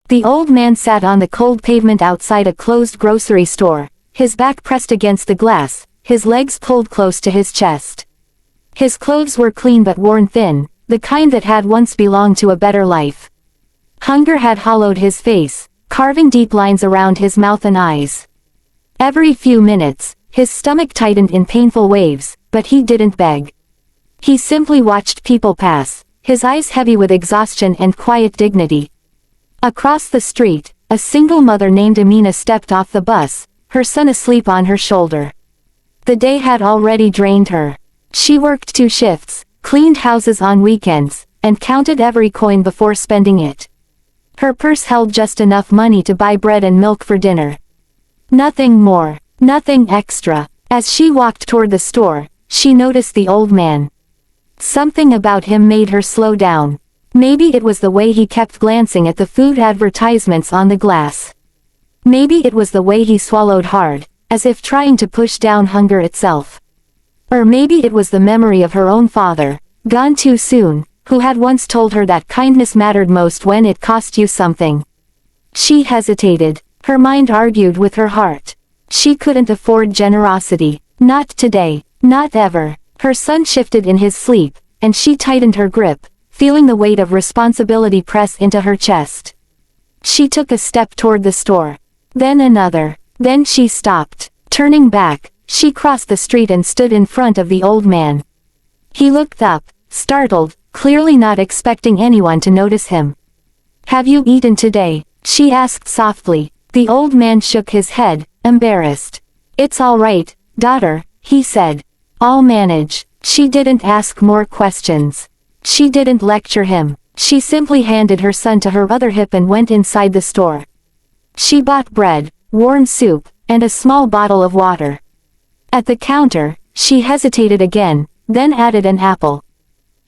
The old man sat on the cold pavement outside a closed grocery store, his back pressed against the glass, his legs pulled close to his chest. His clothes were clean but worn thin, the kind that had once belonged to a better life. Hunger had hollowed his face, carving deep lines around his mouth and eyes. Every few minutes, his stomach tightened in painful waves, but he didn't beg. He simply watched people pass, his eyes heavy with exhaustion and quiet dignity. Across the street, a single mother named Amina stepped off the bus, her son asleep on her shoulder. The day had already drained her. She worked 2 shifts, cleaned houses on weekends, and counted every coin before spending it. Her purse held just enough money to buy bread and milk for dinner. Nothing more, nothing extra. As she walked toward the store, she noticed the old man. Something about him made her slow down. Maybe it was the way he kept glancing at the food advertisements on the glass. Maybe it was the way he swallowed hard, as if trying to push down hunger itself. Or maybe it was the memory of her own father, gone too soon, who had once told her that kindness mattered most when it cost you something. She hesitated. Her mind argued with her heart. She couldn't afford generosity. Not today. Not ever. Her son shifted in his sleep, and she tightened her grip, feeling the weight of responsibility press into her chest. She took a step toward the store. Then another. Then she stopped. Turning back, she crossed the street and stood in front of the old man. He looked up, startled, clearly not expecting anyone to notice him. "Have you eaten today?" she asked softly. The old man shook his head, embarrassed. "It's all right, daughter," he said. "I'll manage." She didn't ask more questions. She didn't lecture him. She simply handed her son to her other hip and went inside the store. She bought bread, warm soup, and a small bottle of water. At the counter, she hesitated again, then added an apple.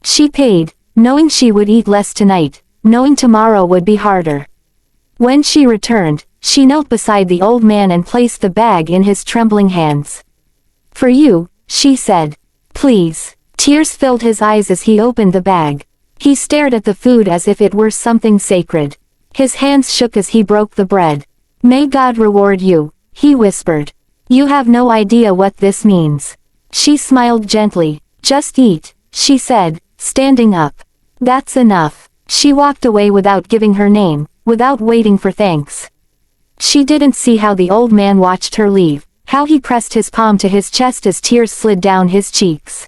She paid, knowing she would eat less tonight, knowing tomorrow would be harder. When she returned, she knelt beside the old man and placed the bag in his trembling hands. "For you," she said. "Please." Tears filled his eyes as he opened the bag. He stared at the food as if it were something sacred. His hands shook as he broke the bread. "May God reward you," he whispered. "You have no idea what this means." She smiled gently. "Just eat," she said, standing up. "That's enough." She walked away without giving her name, without waiting for thanks. She didn't see how the old man watched her leave, how he pressed his palm to his chest as tears slid down his cheeks.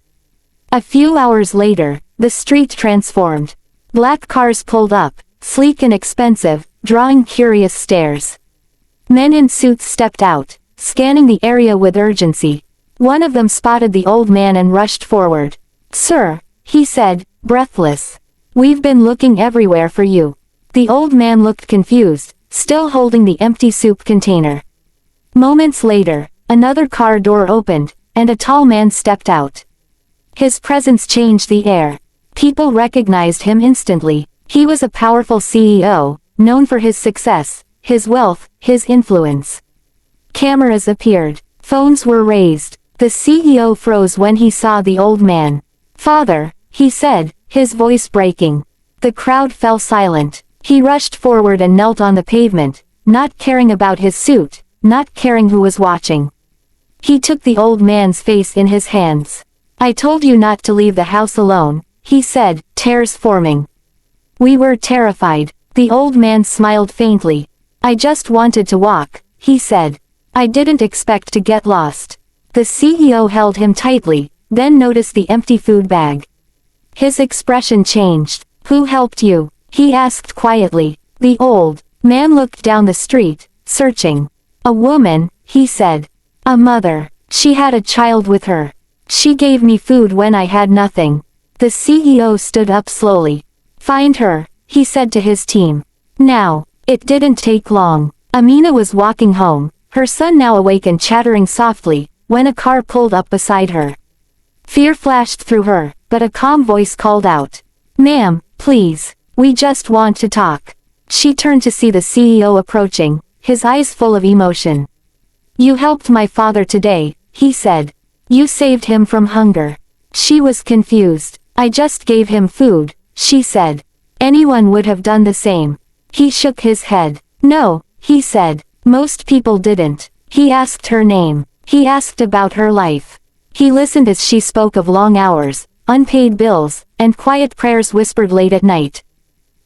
A few hours later, the street transformed. Black cars pulled up, sleek and expensive, drawing curious stares. Men in suits stepped out, scanning the area with urgency. One of them spotted the old man and rushed forward. "Sir," he said, breathless. "We've been looking everywhere for you." The old man looked confused, still holding the empty soup container. Moments later, another car door opened, and a tall man stepped out. His presence changed the air. People recognized him instantly. He was a powerful CEO, known for his success, his wealth, his influence. Cameras appeared. Phones were raised. The CEO froze when he saw the old man. "Father," he said, his voice breaking. The crowd fell silent. He rushed forward and knelt on the pavement, not caring about his suit, not caring who was watching. He took the old man's face in his hands. "I told you not to leave the house alone," he said, tears forming. "We were terrified." The old man smiled faintly. "I just wanted to walk," he said. "I didn't expect to get lost." The CEO held him tightly, then noticed the empty food bag. His expression changed. "Who helped you?" he asked quietly. The old man looked down the street, searching. "A woman," he said. "A mother. She had a child with her. She gave me food when I had nothing." The CEO stood up slowly. "Find her," he said to his team. Now. It didn't take long. Amina was walking home, her son now awake and chattering softly, when a car pulled up beside her. Fear flashed through her, but a calm voice called out. "Ma'am, please, we just want to talk." She turned to see the CEO approaching, his eyes full of emotion. "You helped my father today," he said. "You saved him from hunger." She was confused. "I just gave him food," she said. "Anyone would have done the same." He shook his head. No, he said. Most people didn't. He asked her name. He asked about her life. He listened as she spoke of long hours, unpaid bills, and quiet prayers whispered late at night.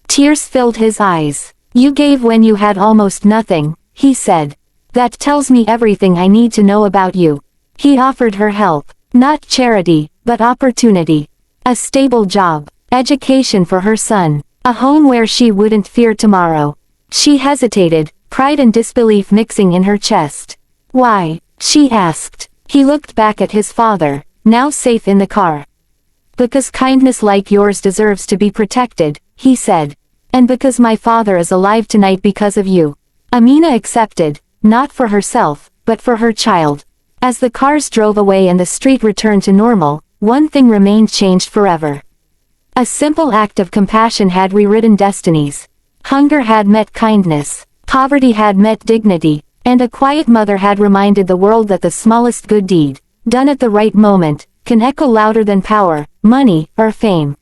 Tears filled his eyes. You gave when you had almost nothing, he said. That tells me everything I need to know about you. He offered her help. Not charity, but opportunity. A stable job. Education for her son. A home where she wouldn't fear tomorrow. She hesitated, pride and disbelief mixing in her chest. Why? She asked. He looked back at his father, now safe in the car. Because kindness like yours deserves to be protected, he said. And because my father is alive tonight because of you. Amina accepted, not for herself, but for her child. As the cars drove away and the street returned to normal, one thing remained changed forever. A simple act of compassion had rewritten destinies. Hunger had met kindness, poverty had met dignity, and a quiet mother had reminded the world that the smallest good deed, done at the right moment, can echo louder than power, money, or fame.